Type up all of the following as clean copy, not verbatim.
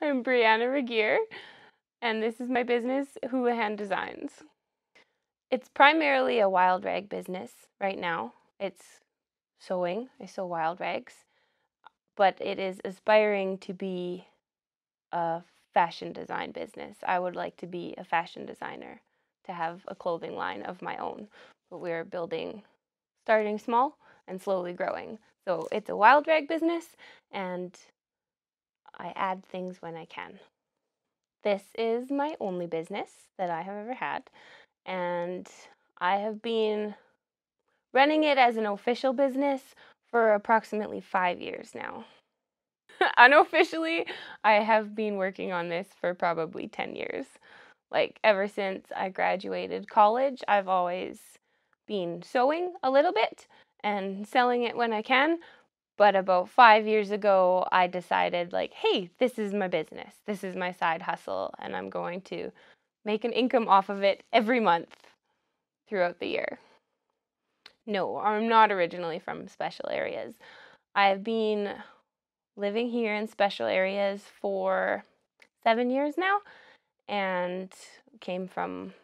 I'm Brianna Regier, and this is my business, Houlihan Designs. It's primarily a wild rag business right now. It's sewing. I sew wild rags, but it is aspiring to be a fashion design business. I would like to be a fashion designer, to have a clothing line of my own, but we're starting small and slowly growing. So it's a wild rag business, and I add things when I can. This is my only business that I have ever had, and I have been running it as an official business for approximately 5 years now. Unofficially, I have been working on this for probably 10 years. Like, ever since I graduated college, I've always been sewing a little bit and selling it when I can. But about 5 years ago, I decided, like, hey, this is my business. This is my side hustle, and I'm going to make an income off of it every month throughout the year. No, I'm not originally from special areas. I've been living here in special areas for 7 years now, and came from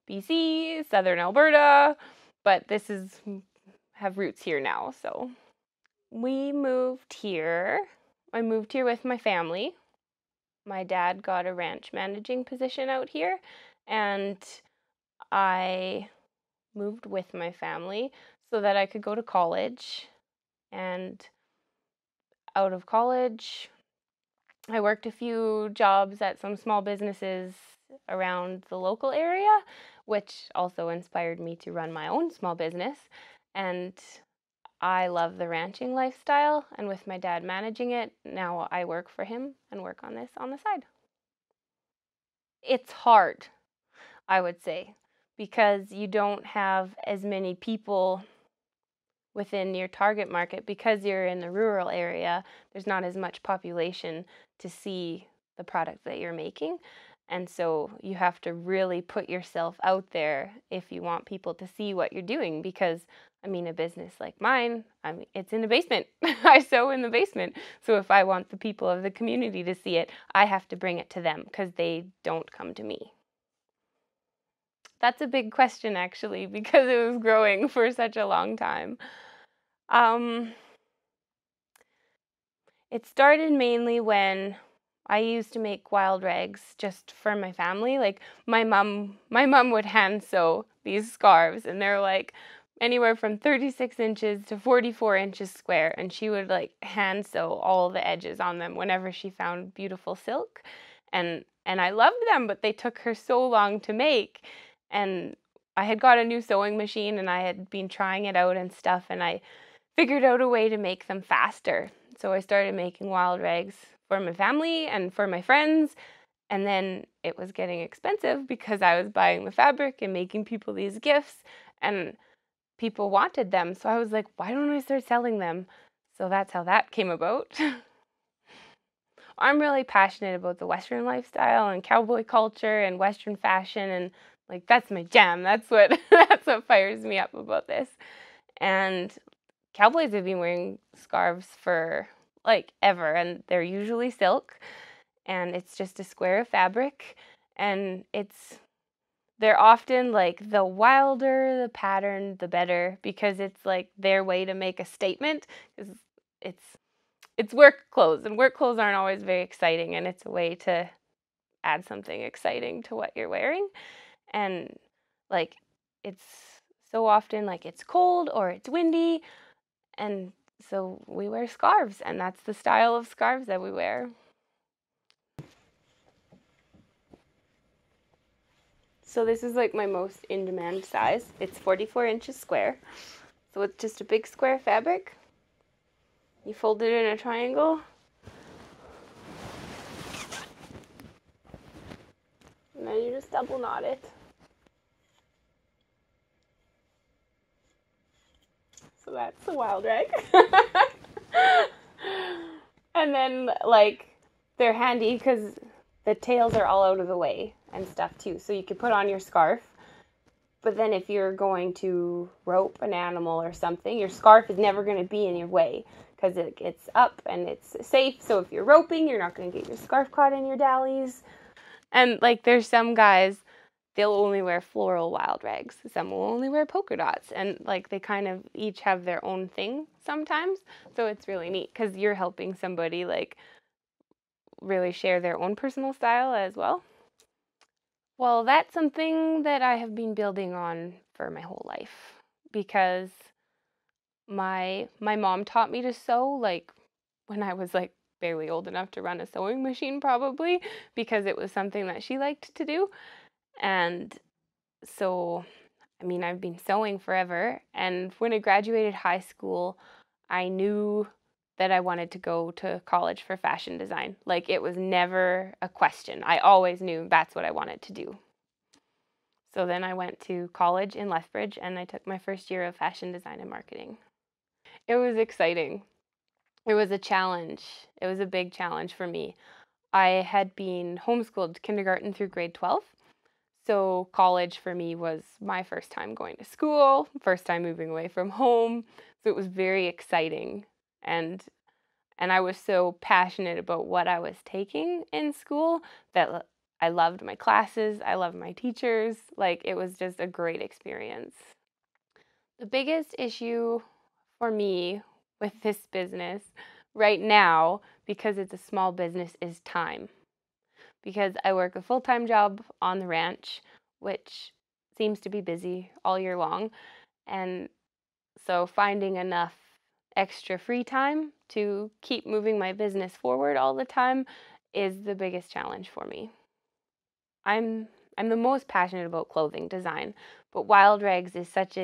BC, southern Alberta, but have roots here now, so. I moved here with my family. My dad got a ranch managing position out here, and I moved with my family so that I could go to college. And out of college, I worked a few jobs at some small businesses around the local area, which also inspired me to run my own small business. And I love the ranching lifestyle, and with my dad managing it, now I work for him and work on this on the side. It's hard, I would say, because you don't have as many people within your target market. Because you're in the rural area, there's not as much population to see the product that you're making. And so you have to really put yourself out there if you want people to see what you're doing, because a business like mine, it's in the basement. I sew in the basement. So if I want the people of the community to see it, I have to bring it to them because they don't come to me. That's a big question, actually, because it was growing for such a long time. It started mainly when I used to make wild rags just for my family. Like, my mom would hand sew these scarves, and they're like anywhere from 36 inches to 44 inches square, and she would like hand sew all the edges on them whenever she found beautiful silk. And I loved them, but they took her so long to make. And I had got a new sewing machine, and I had been trying it out and stuff, and I figured out a way to make them faster. So I started making wild rags for my family and for my friends, and then it was getting expensive because I was buying the fabric and making people these gifts, and people wanted them. So I was like, why don't I start selling them? So that's how that came about. I'm really passionate about the Western lifestyle and cowboy culture and Western fashion, and like, that's my jam. That's what fires me up about this. And cowboys have been wearing scarves for like ever, and they're usually silk, and it's just a square of fabric, and they're often like, the wilder the pattern, the better, because it's like their way to make a statement. It's work clothes, and work clothes aren't always very exciting, and it's a way to add something exciting to what you're wearing. And like, it's so often like it's cold or it's windy, and so we wear scarves, and that's the style of scarves that we wear. So this is like my most in-demand size. It's 44 inches square. So it's just a big square fabric. You fold it in a triangle. And then you just double knot it. So that's the wild rag. And then, like, they're handy because the tails are all out of the way and stuff too. So you could put on your scarf. But then if you're going to rope an animal or something, your scarf is never going to be in your way because it's up and it's safe. So if you're roping, you're not going to get your scarf caught in your dallies. And like there's some guys, they'll only wear floral wild rags. Some will only wear polka dots. And like they kind of each have their own thing sometimes. So it's really neat because you're helping somebody like really share their own personal style as well. Well, that's something that I have been building on for my whole life because my mom taught me to sew like when I was like barely old enough to run a sewing machine probably because it was something that she liked to do. And so I mean, I've been sewing forever, and when I graduated high school, I knew that I wanted to go to college for fashion design. Like it was never a question. I always knew that's what I wanted to do. So then I went to college in Lethbridge and I took my first year of fashion design and marketing. It was exciting. It was a challenge. It was a big challenge for me. I had been homeschooled kindergarten through grade 12. So college for me was my first time going to school, first time moving away from home. So it was very exciting. And I was so passionate about what I was taking in school that I loved my classes, I loved my teachers. Like it was just a great experience. The biggest issue for me with this business right now, because it's a small business, is time. Because I work a full-time job on the ranch, which seems to be busy all year long. And so finding enough extra free time to keep moving my business forward all the time is the biggest challenge for me. I'm the most passionate about clothing design, but Wild Rags is it's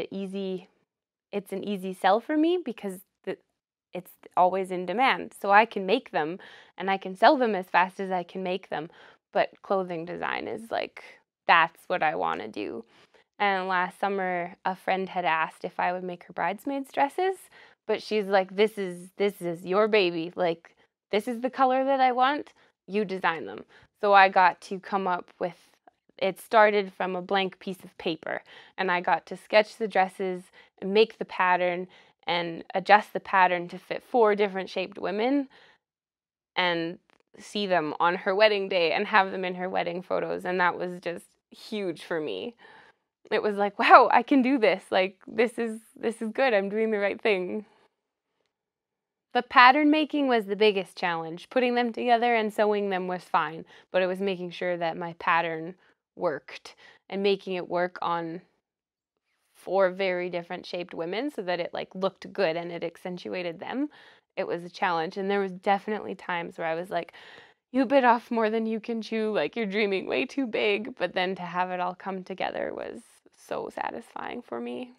an easy sell for me because it's always in demand. So I can make them and I can sell them as fast as I can make them. But clothing design is like, that's what I want to do. And last summer, a friend had asked if I would make her bridesmaids dresses, but she's like, this is your baby. Like, this is the color that I want. You design them. So I got to come up with, it started from a blank piece of paper, and I got to sketch the dresses and make the pattern and adjust the pattern to fit 4 different shaped women and see them on her wedding day and have them in her wedding photos. And that was just huge for me. It was like, wow, I can do this. Like, this is good. I'm doing the right thing. The pattern making was the biggest challenge. Putting them together and sewing them was fine, but it was making sure that my pattern worked and making it work on 4 very different shaped women so that it like looked good and it accentuated them. It was a challenge, and there was definitely times where I was like, you bit off more than you can chew, like you're dreaming way too big, but then to have it all come together was so satisfying for me.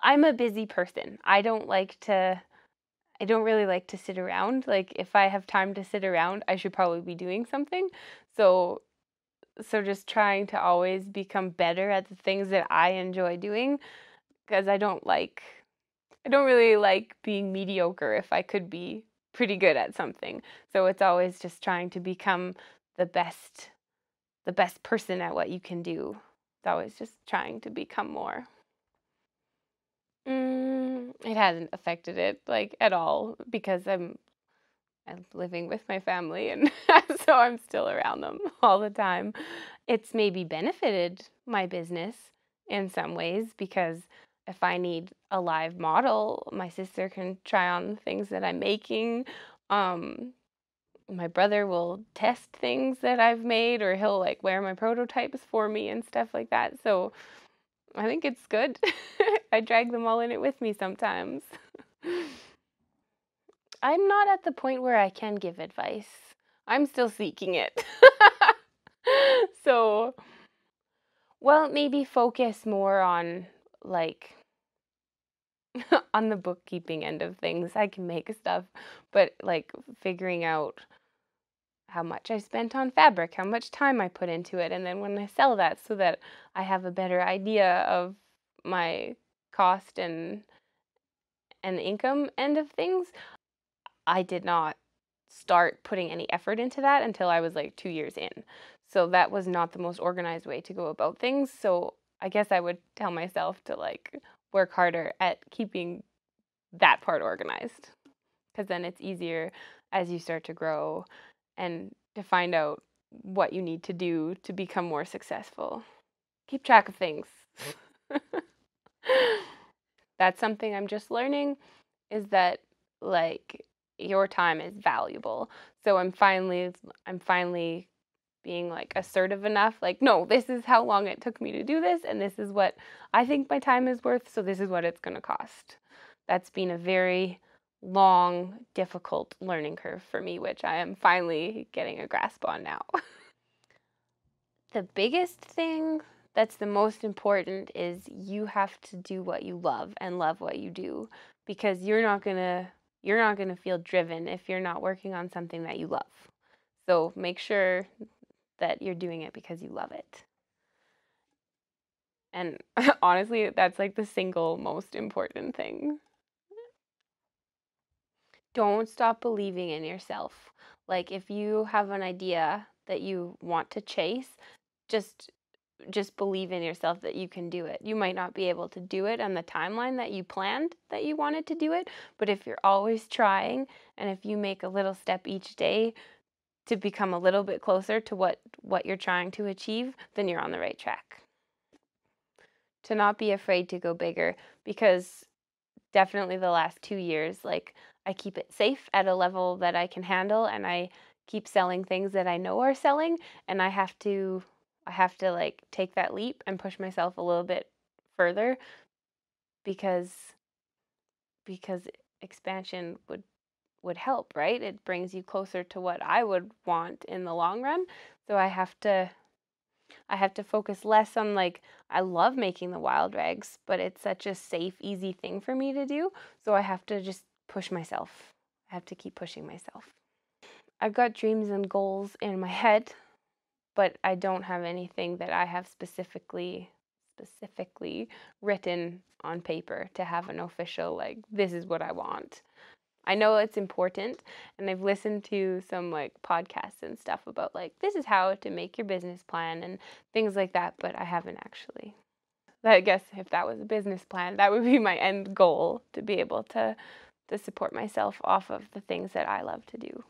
I'm a busy person. I don't really like to sit around. Like if I have time to sit around, I should probably be doing something. So just trying to always become better at the things that I enjoy doing, because I don't really like being mediocre if I could be pretty good at something. So it's always just trying to become the best person at what you can do. It's always just trying to become more. It hasn't affected it like at all because I'm living with my family, and so I'm still around them all the time. It's maybe benefited my business in some ways because if I need a live model, my sister can try on things that I'm making. My brother will test things that I've made, or he'll like wear my prototypes for me and stuff like that. So I think it's good. I drag them all in it with me sometimes. I'm not at the point where I can give advice. I'm still seeking it. So, well, maybe focus more on like on the bookkeeping end of things. I can make stuff, but like figuring out how much I spent on fabric, how much time I put into it, and then when I sell that so that I have a better idea of my cost and income end of things. I did not start putting any effort into that until I was like 2 years in. So that was not the most organized way to go about things. So I guess I would tell myself to like work harder at keeping that part organized. because then it's easier as you start to grow and to find out what you need to do to become more successful. Keep track of things. That's something I'm just learning, is that like your time is valuable. So I'm finally being like assertive enough, like, no, this is how long it took me to do this, and this is what I think my time is worth, so this is what it's going to cost. That's been a very long, difficult learning curve for me, which I am finally getting a grasp on now. The biggest thing that's the most important is you have to do what you love and love what you do, because you're not going to feel driven if you're not working on something that you love. So make sure that you're doing it because you love it. And honestly, that's like the single most important thing. Don't stop believing in yourself. Like if you have an idea that you want to chase, just believe in yourself that you can do it. You might not be able to do it on the timeline that you planned that you wanted to do it, but if you're always trying and if you make a little step each day to become a little bit closer to what you're trying to achieve, then you're on the right track. To not be afraid to go bigger, because definitely the last 2 years, like I keep it safe at a level that I can handle, and I keep selling things that I know are selling, and I have to like take that leap and push myself a little bit further, because expansion would help, right? It brings you closer to what I would want in the long run. So I have to focus less on like, I love making the wild rags, but it's such a safe, easy thing for me to do. So I have to just push myself. I have to keep pushing myself. I've got dreams and goals in my head, but I don't have anything that I have specifically written on paper to have an official, like, this is what I want. I know it's important, and I've listened to some like podcasts and stuff about like, this is how to make your business plan and things like that, but I haven't actually. I guess if that was a business plan, that would be my end goal, to be able to support myself off of the things that I love to do.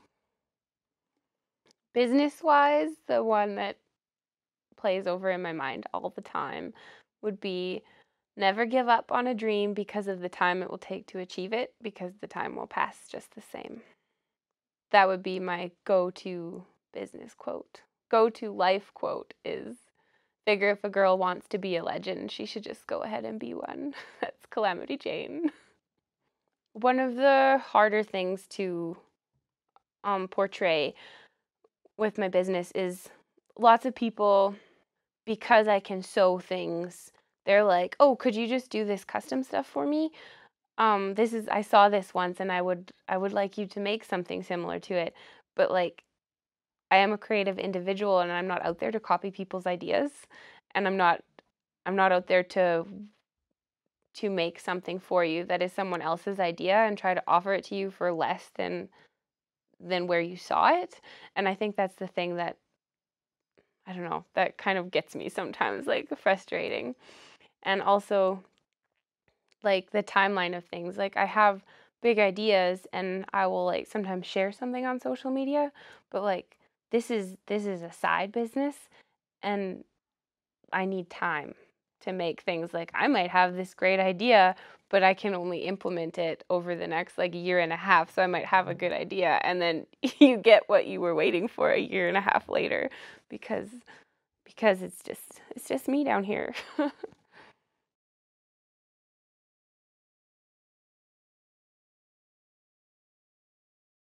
Business-wise, the one that plays over in my mind all the time would be, never give up on a dream because of the time it will take to achieve it, because the time will pass just the same. That would be my go-to business quote. Go-to life quote is, figure if a girl wants to be a legend, she should just go ahead and be one. That's Calamity Jane. One of the harder things to portray with my business is, lots of people, because I can sew things, they're like, oh, could you just do this custom stuff for me? I saw this once, and I would like you to make something similar to it. But like, I am a creative individual, and I'm not out there to copy people's ideas, and I'm not out there to make something for you that is someone else's idea and try to offer it to you for less than where you saw it. And I think that's the thing that, I don't know, that kind of gets me sometimes, like, frustrating. And also, like, the timeline of things. Like, I have big ideas, and I will like sometimes share something on social media, but like, this is a side business, and I need time to make things. Like, I might have this great idea, but I can only implement it over the next like year and a half. So I might have a good idea, and then you get what you were waiting for a year and a half later, because it's just me down here.